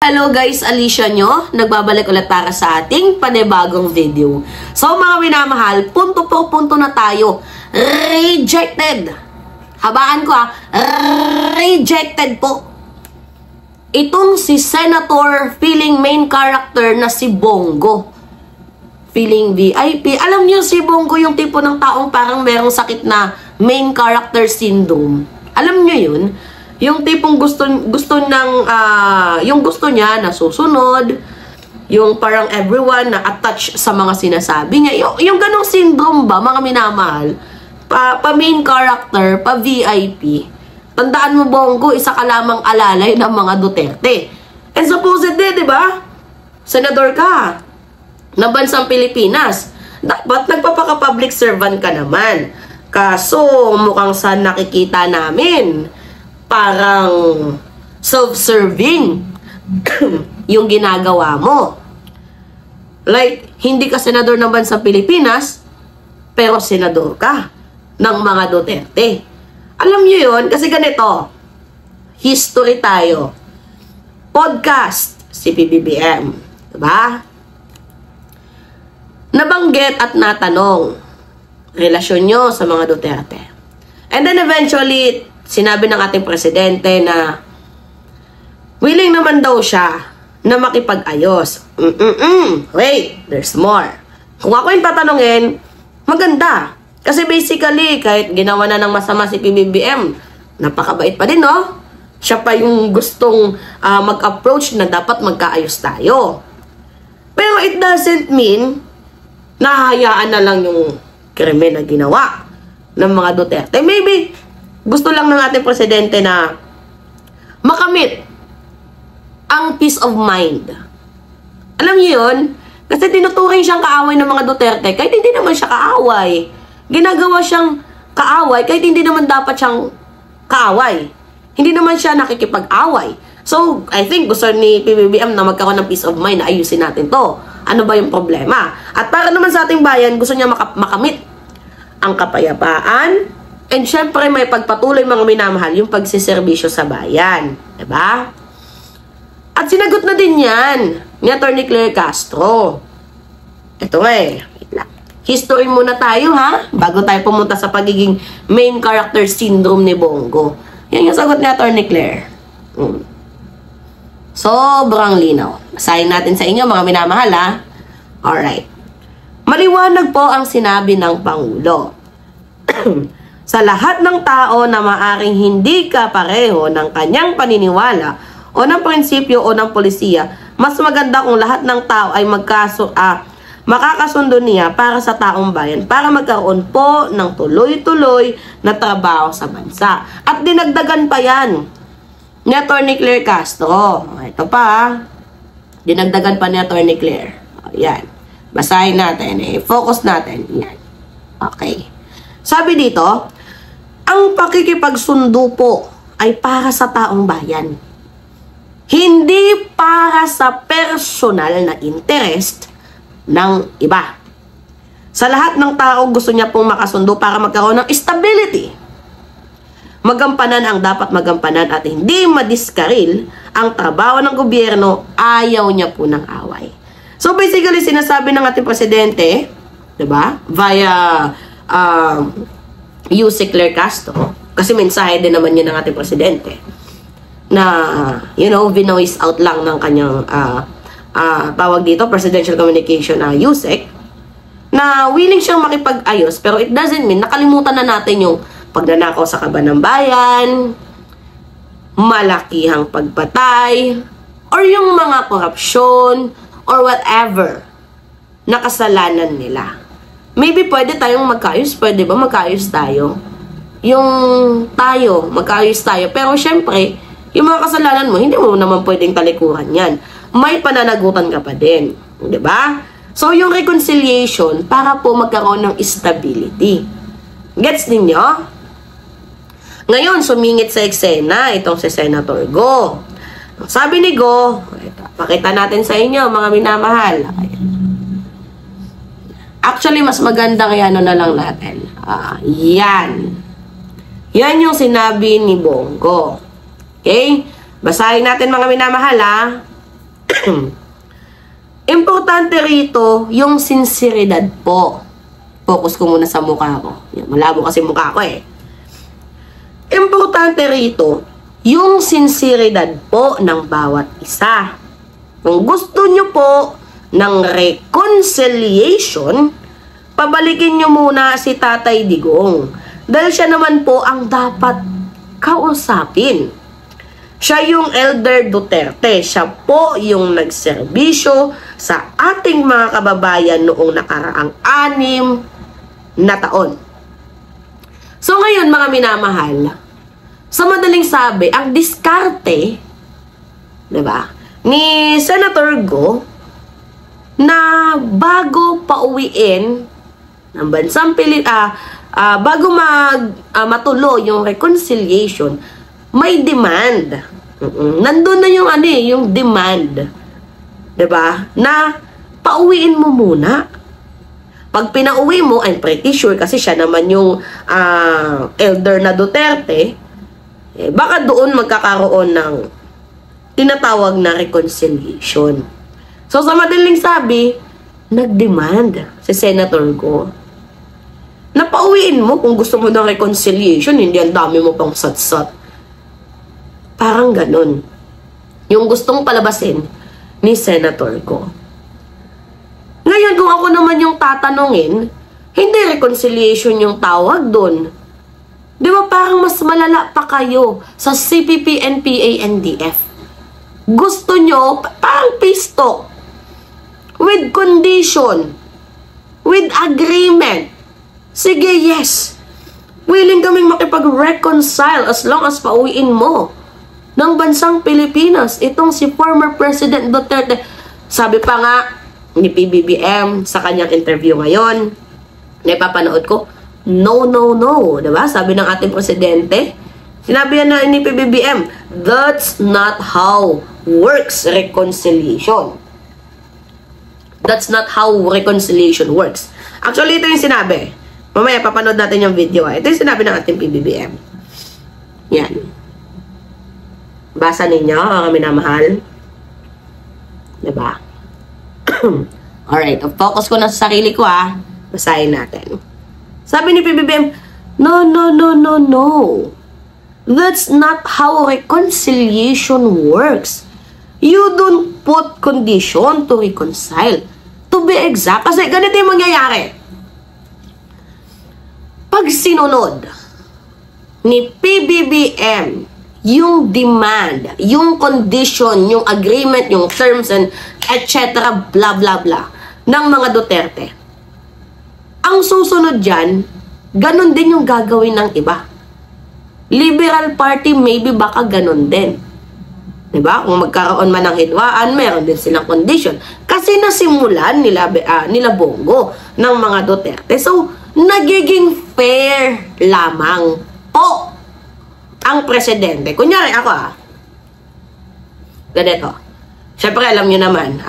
Hello guys, Alicia nyo. Nagbabalik ulit para sa ating panibagong video. So mga minamahal, punto po punto na tayo. Rejected. Habaan ko rejected po. Itong si Senator feeling main character na si Bongo. Feeling VIP. Alam niyo si Bongo yung tipo ng taong parang merong sakit na main character syndrome. Alam niyo yun? Yung tipong gusto ng yung gusto niya na susunod, yung parang everyone na attach sa mga sinasabi niya. Yung ganong syndrome ba, mga minamahal? Pa main character, pa VIP. Tandaan mo, Bongo, isa ka lamang alalay ng mga Duterte. And supposedly, di ba? Senador ka ng bansang Pilipinas. Dapat nagpapaka-public servant ka naman. Kaso, mukhang sa nakikita namin, parang self-serving yung ginagawa mo. Like, hindi ka senador ng bansang Pilipinas, pero senador ka ng mga Duterte. Alam nyo yun? Kasi ganito, history tayo. Podcast, si PBBM. Diba? Nabanggit at natanong relasyon nyo sa mga Duterte. And then eventually, sinabi ng ating presidente na willing naman daw siya na makipag-ayos. Wait, there's more. Kung ako yung tatanungin, maganda. Kasi basically, kahit ginawa na ng masama si PBBM, napakabait pa din, no? Siya pa yung gustong mag-approach na dapat magkaayos tayo. Pero it doesn't mean nahahayaan na lang yung krimen na ginawa ng mga Duterte. Maybe gusto lang ng ating presidente na makamit ang peace of mind. Alam niyo yun? Kasi tinuturing siyang kaaway ng mga Duterte kahit hindi naman siya kaaway. Ginagawa siyang kaaway kahit hindi naman dapat siyang kaaway. Hindi naman siya nakikipag-away. So, I think gusto ni PBBM na magkaroon ng peace of mind na ayusin natin to. Ano ba yung problema? At para naman sa ating bayan, gusto niya makamit ang kapayapaan. And syempre, may pagpatuloy mga minamahal yung pagsiservisyo sa bayan. Diba? At sinagot na din yan ni Atty. Claire Castro. Ito nga history muna tayo ha, bago tayo pumunta sa pagiging main character syndrome ni Bongo. Yan yung sagot ni Atty. Claire. Sobrang linaw. Basahin natin sa inyo mga minamahal ha. Alright. Maliwanag po ang sinabi ng Pangulo. Sa lahat ng tao na maaring hindi ka pareho ng kanyang paniniwala o ng prinsipyo o ng polisiya, mas maganda kung lahat ng tao ay makakasundo niya para sa taong bayan para magkaroon po ng tuloy-tuloy na trabaho sa bansa. At dinagdagan pa yan ni Atty. Claire Castro. Ito pa dinagdagan pa ni Atty. Claire. Yan. Basahin natin. Focus natin. Yan. Okay. Sabi dito, ang pakikipagsundo po ay para sa taong bayan. Hindi para sa personal na interest ng iba. Sa lahat ng tao gusto niya pong makasundo para magkaroon ng stability. Magampanan ang dapat magampanan at hindi madiskaril ang trabaho ng gobyerno, ayaw niya po ng away. So basically, sinasabi ng ating presidente, diba? Via si Claire Castro, kasi mensahe din naman yun ng ating presidente, na, vinoise out lang ng kanyang tawag dito, presidential communication Yusek, na willing siyang makipag-ayos, pero it doesn't mean, nakalimutan na natin yung pagnanakaw sa kaban ng bayan, malakihang pagpatay, or yung mga korupsyon, or whatever na kasalanan nila. Maybe pwede tayong magkaayos, pwede ba magkaayos tayo? Magkaayos tayo. Pero syempre, yung mga kasalanan mo, hindi mo naman pwedeng talikuran yan. May pananagutan ka pa din. Diba? So, yung reconciliation, para po magkaroon ng stability. Gets ninyo? Ngayon, sumingit sa eksena itong si Senator Go. Sabi ni Go, pakita natin sa inyo, mga minamahal. Actually, mas magandang yan na lang natin. Yan. Yan yung sinabi ni Bongo. Okay? Basahin natin mga minamahal ha. Importante rito, yung sinseridad po. Focus ko muna sa mukha ko. Yan, malabo kasi mukha ko eh. Importante rito, yung sinseridad po ng bawat isa. Kung gusto nyo po ng reconciliation, pabalikin nyo muna si Tatay Digong. Dahil siya naman po ang dapat kausapin. Siya yung Elder Duterte. Siya po yung nagserbisyo sa ating mga kababayan noong nakaraang 6 na taon. So ngayon mga minamahal, sa madaling sabi, ang diskarte, diba, ni Senator Go, na bago pauwiin ng bansang bago matuloy yung reconciliation, may demand. Nandun na yung yung demand. 'Di ba? Na pauwiin mo muna. Pag pinauwi mo, I'm pretty sure kasi siya naman yung elder na Duterte, baka doon magkakaroon ng tinatawag na reconciliation. So sa madaling sabi, nag-demand si Senator Go na pauwiin mo kung gusto mo ng reconciliation, hindi ang dami mo pang satsat. Parang ganun. Yung gustong palabasin ni Senator Go. Ngayon, kung ako naman yung tatanungin, hindi reconciliation yung tawag doon. Di ba parang mas malala pa kayo sa CPP, NPA, NDF? Gusto nyo, parang peace talk. With condition. With agreement. Sige, yes. Willing kaming makipag-reconcile as long as pauwiin mo ng bansang Pilipinas itong si former President Duterte. Sabi pa nga ni PBBM sa kanyang interview ngayon, na ipapanood ko, no, no, no. Diba? Sabi ng ating presidente, sinabi yan na ni PBBM, that's not how works reconciliation. That's not how reconciliation works. Actually, ito yung sinabi. Mamaya, papanood natin yung video. Ito yung sinabi ng ating PBBM. Yan. Basa ninyo, mga minamahal. Diba? Alright, focus ko na sa sarili ko Basahin natin. Sabi ni PBBM, no, no, no, no, no. That's not how reconciliation works. You don't put condition to reconcile. To be exact, kasi ganito yung mangyayari. Pag sinunod ni PBBM yung demand, yung condition, yung agreement, yung terms and etc. blah blah blah ng mga Duterte, ang susunod dyan, ganun din yung gagawin ng iba. Liberal Party maybe baka ganun din. Diba? Kung magkaroon man ng hidwaan, meron din silang condition. Kasi nasimulan nila Bongo ng mga Duterte. So, nagiging fair lamang po ang presidente. Kunyari ako ganito. Siyempre alam nyo naman,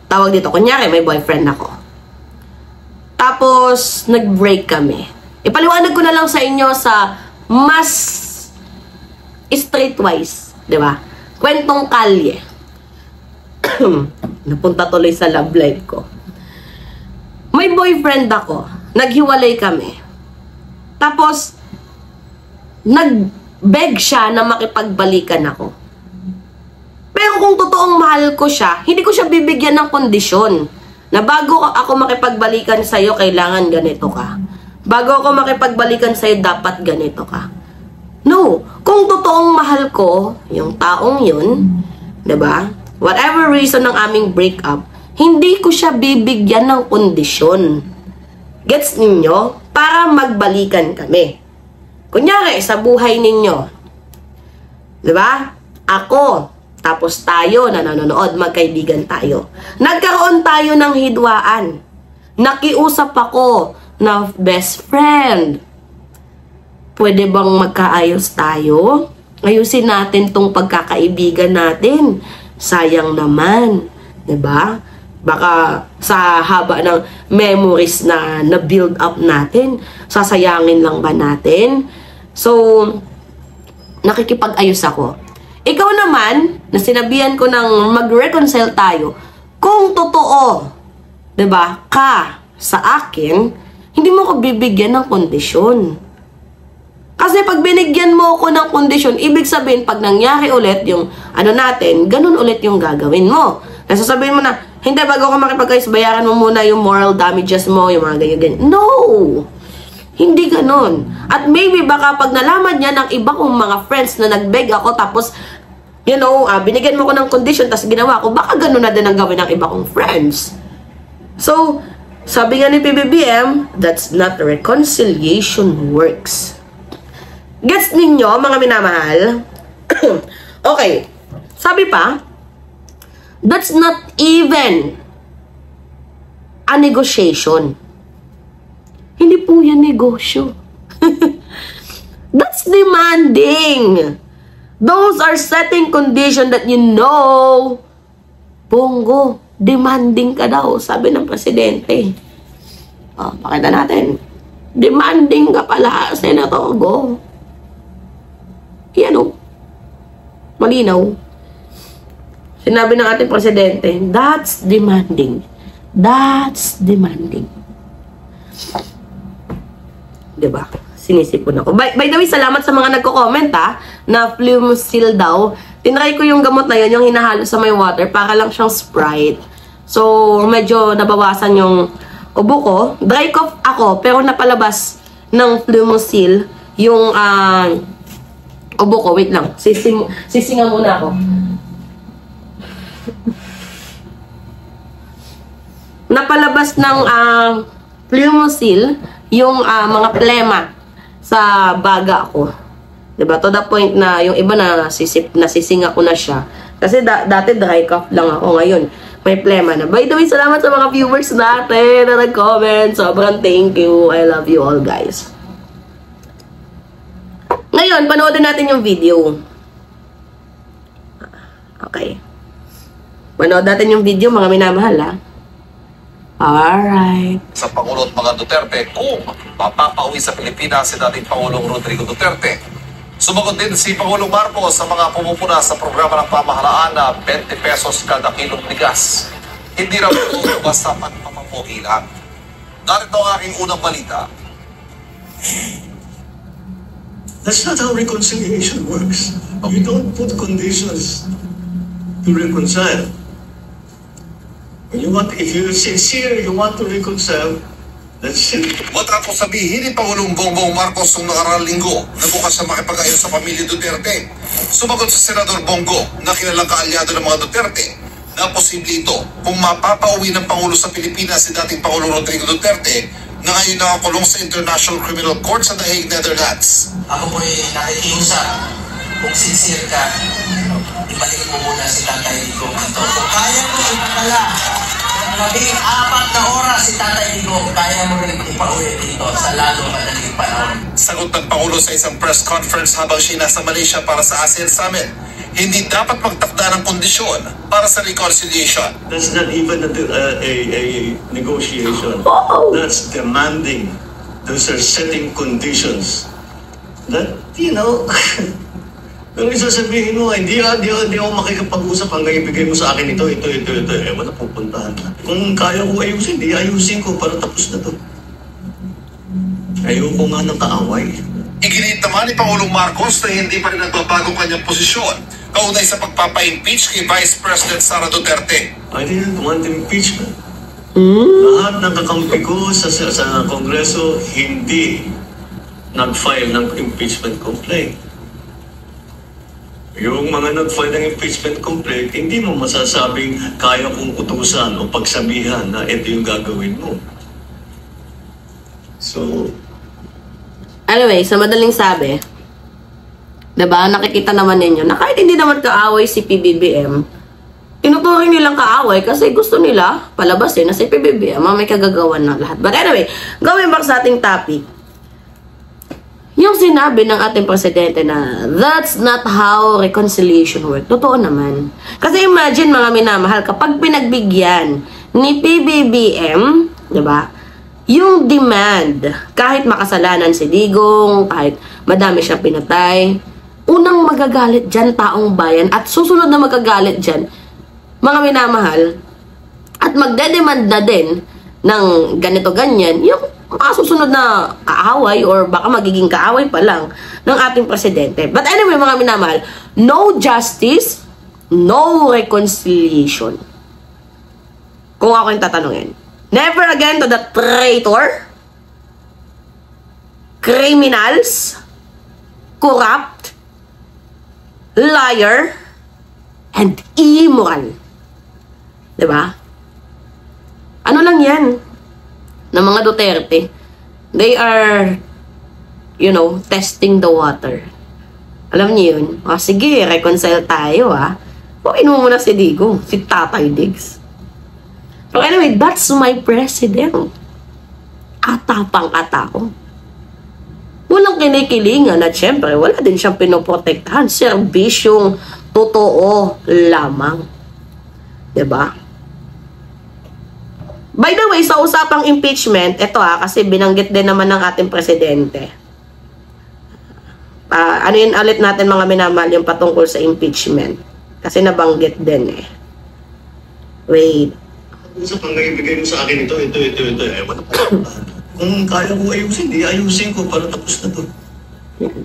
tawag dito, kunyari may boyfriend ako. Tapos, nag-break kami. Ipaliwanag ko na lang sa inyo sa mas streetwise, di ba? Kwentong kalye. Napunta tuloy sa love life ko. May boyfriend ako. Naghiwalay kami. Tapos, nag-beg siya na makipagbalikan ako. Pero kung totoong mahal ko siya, hindi ko siya bibigyan ng kondisyon na bago ako makipagbalikan sa'yo, kailangan ganito ka. Bago ako makipagbalikan sa'yo, dapat ganito ka. No. Kung totoong mahal ko, yung taong yun, diba? Whatever reason ng aming breakup, hindi ko siya bibigyan ng kondisyon. Gets ninyo? Para magbalikan kami. Kunyari, sa buhay ninyo. Diba? Ako, tapos tayo na nanonood, magkaibigan tayo. Nagkaroon tayo ng hidwaan. Nakiusap ako na best friend. Pwede bang magkaayos tayo? Ayusin natin tong pagkakaibigan natin. Sayang naman. Diba? Baka sa haba ng memories na na-build up natin, sasayangin lang ba natin? So, nakikipag-ayos ako. Ikaw naman, na sinabihan ko ng mag-reconcile tayo, kung totoo, 'di ba, ka sa akin, hindi mo ko bibigyan ng kondisyon. Kasi pag binigyan mo ko ng kondisyon, ibig sabihin, pag nangyari ulit yung ano natin, ganun ulit yung gagawin mo. Nasasabihin mo na, hindi, bago ka makipag-ayos, bayaran mo muna yung moral damages mo, yung mga ganyan-ganyan. No! Hindi ganun. At maybe baka pag nalaman niya ng iba kong mga friends na nag-beg ako, tapos, you know, binigyan mo ko ng condition, tapos ginawa ko, baka ganun na din ang gawin ng iba kong friends. So, sabi nga ni PBBM, that's not reconciliation works. Gets ninyo, mga minamahal? Okay. Sabi pa, that's not even a negotiation. Hindi po yan negosyo. That's demanding. Those are setting condition that you know, Bongo, demanding ka daw, sabi ng presidente. Pakita natin. Demanding ka pala, Senator Go. Yan o. Malinaw. Sinabi ng ating presidente, that's demanding. That's demanding. Diba? Sinisipon ako. By the way, salamat sa mga nagko-comment na Flumosil daw. Tinry ko yung gamot na yun, yung hinahalo sa may water, para lang siyang Sprite. So, medyo nabawasan yung ubo ko. Dry cough ako, pero napalabas ng Flumosil yung ubo ko. Wait lang. Sisinga muna ako. Napalabas ng Flumosil yung mga plema sa baga ko. Diba? To the point na yung iba na nasisinga ko na siya. Kasi dati dry cough lang ako. Ngayon, may plema na. By the way, salamat sa mga viewers natin na nag-comment. Sobrang thank you. I love you all, guys. Ngayon, panoodin natin yung video. Okay. Panood natin yung video, mga minamahal, Alright. Sa Pangulo at mga Duterte kung mapapauwi sa Pilipinas si dating Pangulong Rodrigo Duterte. Sumagot din si Pangulong Marcos sa mga pumupuna sa programa ng pamahalaan na 20 pesos kada kilong bigas. Hindi raw ito basta pagpapapogi lang. Narito ang aking unang balita. That's not how reconciliation works. You don't put conditions to reconcile. If you're sincere, you want to reconcile, that's it. Matapos sabihin ni Pangulong Bongbong Marcos noong nakaraang linggo na bukas siya makipag-ayos sa pamilya Duterte, sumagot sa Senador Bongo na kilalang kaalyado ng mga Duterte na posible ito kung mapapauwi ng Pangulo sa Pilipinas si dating Pangulong Rodrigo Duterte na ngayon nakakulong sa International Criminal Court sa The Hague, Netherlands. Ako po'y nakikiusap, kung sincere ka, ibalik mo muna si Tatay Digong dito. Kung kaya mo ipakala, maging 4 na oras si Tatay Digong, kaya mo rin ipauwi dito sa lalo madaling panahon. Sagot ng Pangulo sa isang press conference habang siya nasa Malaysia para sa ASEAN Summit, hindi dapat magtakda ng kondisyon para sa reconciliation. That's not even a negotiation. That's demanding. Those are setting conditions. That, you know, kung isasabihin mo, hindi ako makikipag-usap hanggang ibigay mo sa akin ito, wala pupuntahan na. Kung kaya ko ayusin, di ayusin ko para tapos na to. Ayoko nga ng kaaway. Iginit naman ni Pangulong Marcos na hindi pa rin nagbabago kanyang posisyon kaugnay sa pagpapa-impeach kay Vice President Sara Duterte. I didn't want impeachment. Lahat ng kakampi ko sa Kongreso hindi nag-file ng impeachment complaint. Yung mga nag-file ng impeachment complaint, hindi mo masasabing kaya kong utusan o pagsabihan na ito yung gagawin mo. So, anyway, sa madaling sabi, diba, nakikita naman ninyo na kahit hindi naman kaaway si PBBM, tinuturing nilang kaaway kasi gusto nila palabasin na si PBBM may kagagawan ng lahat. But anyway, going back sa ating topic, yung sinabi ng ating presidente na that's not how reconciliation works. Totoo naman. Kasi imagine, mga minamahal, kapag pinagbigyan ni PBBM, diba, yung demand, kahit makasalanan si Digong, kahit madami siyang pinatay, unang magagalit dyan, taong bayan, at susunod na magagalit dyan, mga minamahal, at magdedemand na din ng ganito-ganyan, yung mga susunod na kaaway or baka magiging kaaway pa lang ng ating presidente. But anyway, mga minamahal, no justice, no reconciliation. Kung ako yung tatanungin. Never again to the traitor, criminals, corrupt, liar, and immoral. Diba? Ano lang yan? Ng mga Duterte. They are, you know, testing the water. Alam niyo yun? Sige, reconcile tayo, Pukin mo muna si Digo, si Tatay Diggs. So anyway, that's my president. Atapang-atao. Walang kinikilingan at syempre, wala din siyang pinoprotektahan. Serbisyong totoo lamang. Diba? By the way, sa usapang impeachment, ito kasi binanggit din naman ng ating presidente. Ano yun ulit natin mga minamahal yung patungkol sa impeachment. Kasi nabanggit din Wait. Sa pangibigay mo sa akin ito. Ewan po. Kung kaya ko ayusin, di ayusin ko para tapos na to.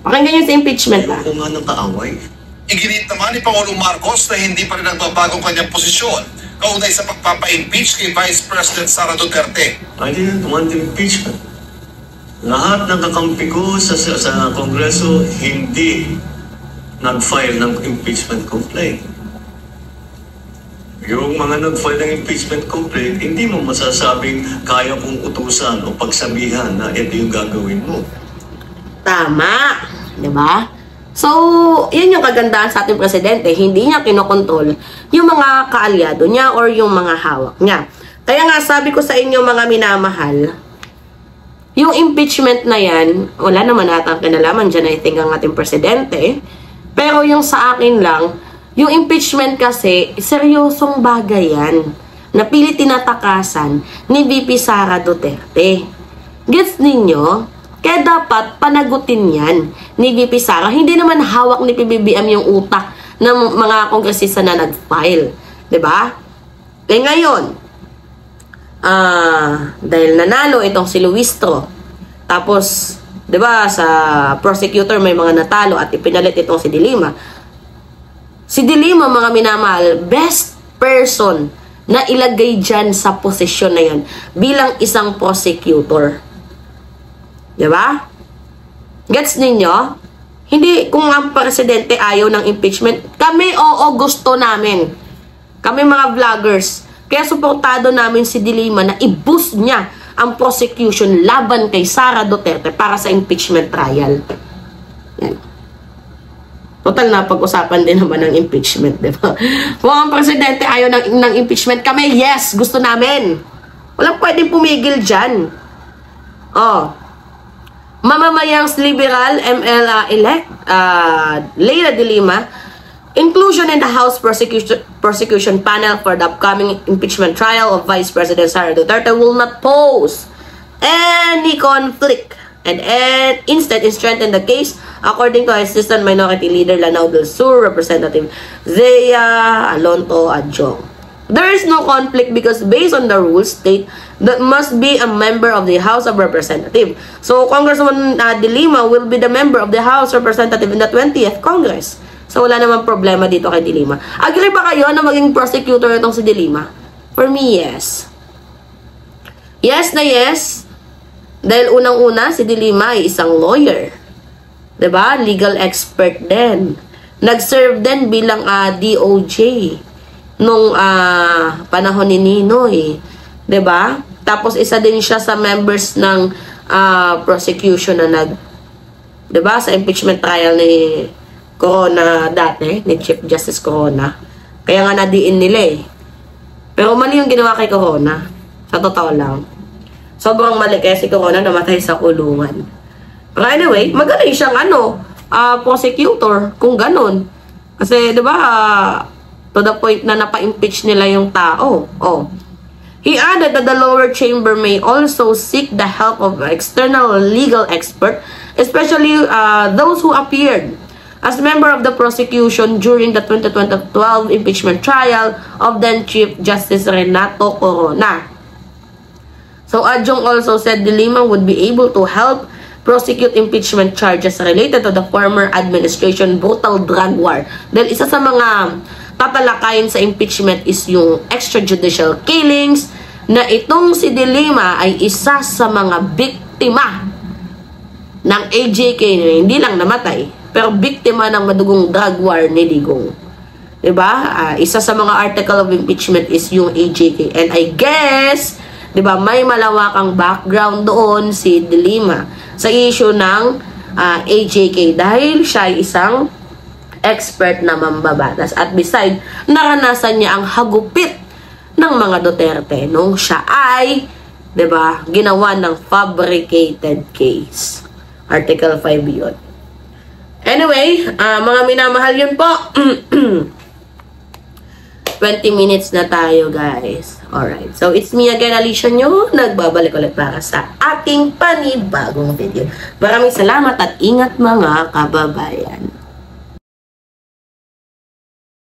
Pakinggan nyo sa impeachment Kung nga ng kaaway. Iginit naman ni Pangulong Marcos na hindi pa rin nagbabago kanyang posisyon kaugnay sa pagpapa-impeach kay Vice President Sara Duterte. I didn't want impeachment. Lahat ng kakampi ko sa Kongreso hindi nag-file ng impeachment complaint. Yung mga nag-file ng impeachment complaint, hindi mo masasabing kaya kong utusan o pagsabihan na ito yung gagawin mo. Tama. Diba? So, yun yung kagandahan sa ating presidente. Hindi niya kinokontrol yung mga kaalyado niya or yung mga hawak niya. Kaya nga sabi ko sa inyo mga minamahal, yung impeachment na yan, wala naman atang kinalaman dyan, I think, ang ating presidente. Pero yung sa akin lang, yung impeachment kasi, seryosong bagay yan. Napili tinatakasan ni VP Sara Duterte. Gets ninyo? Kaya dapat panagutin yan ni VP Sara. Hindi naman hawak ni PBBM yung utak ng mga kongresista na nag-file. Diba? Eh ngayon, dahil nanalo itong si Luistro, tapos, diba, sa prosecutor may mga natalo at ipinalit itong si De Lima. Si De Lima, mga minamahal, best person na ilagay dyan sa posisyon na yan bilang isang prosecutor. Diba? Gets ninyo? Hindi, kung ang presidente ayaw ng impeachment, kami, gusto namin. Kami mga vloggers. Kaya suportado namin si De Lima na i-boost niya ang prosecution laban kay Sara Duterte para sa impeachment trial. Yan. Total na pag-usapan din naman ng impeachment, diba? Kung ang presidente ayaw ng impeachment, kami, yes, gusto namin. Walang pwedeng pumigil dyan. Mamamayang liberal ML-elect Leila De Lima, inclusion in the House prosecution panel for the upcoming impeachment trial of Vice President Sara Duterte will not pose any conflict and instead strengthen the case, according to Assistant Minority Leader Lanao del Sur, Representative Zea Alonto Adjong. There is no conflict because based on the rules state that must be a member of the House of Representatives. So Congressman De Lima will be the member of the House Representative in the 20th Congress. So wala namang problema dito kay De Lima. Agree ba kayo na maging prosecutor itong si De Lima? For me, yes. Yes na yes. Dahil unang-una, si De Lima ay isang lawyer. Diba? Legal expert din. Nag-serve din bilang DOJ nung panahon ni Ninoy. Diba? Tapos isa din siya sa members ng prosecution na diba? Sa impeachment trial ni Corona dati, ni Chief Justice Corona. Kaya nga nadiin nila Pero mali yung ginawa kay Corona. Sa totoo lang. Sobrang mali kaya si Corona namatay sa kulungan. Pero anyway, magaling siyang prosecutor kung ganun. Kasi diba, to the point na napa-impeach nila yung tao. He added that the lower chamber may also seek the help of external legal expert, especially those who appeared as member of the prosecution during the 2012 impeachment trial of then Chief Justice Renato Corona. So Adjong also said De Lima would be able to help prosecute impeachment charges related to the former administration brutal drug war. Dahil isa sa mga tatalakayin sa impeachment is yung extrajudicial killings, na itong si De Lima ay isa sa mga biktima ng AJK, hindi lang namatay, pero biktima ng madugong drug war ni Digong. Diba? Isa sa mga article of impeachment is yung AJK. And I guess, diba, may malawakang background doon si De Lima sa issue ng AJK dahil siya ay isang expert na mambabatas. At beside, naranasan niya ang hagupit ng mga Duterte nung siya ay, diba, ginawa ng fabricated case. Article 5 yun. Anyway, mga minamahal yun po. 20 minutes na tayo, guys. Alright. So, it's me again, Alicia nyo. Nagbabalik ulit para sa ating panibagong video. Maraming salamat at ingat mga kababayan.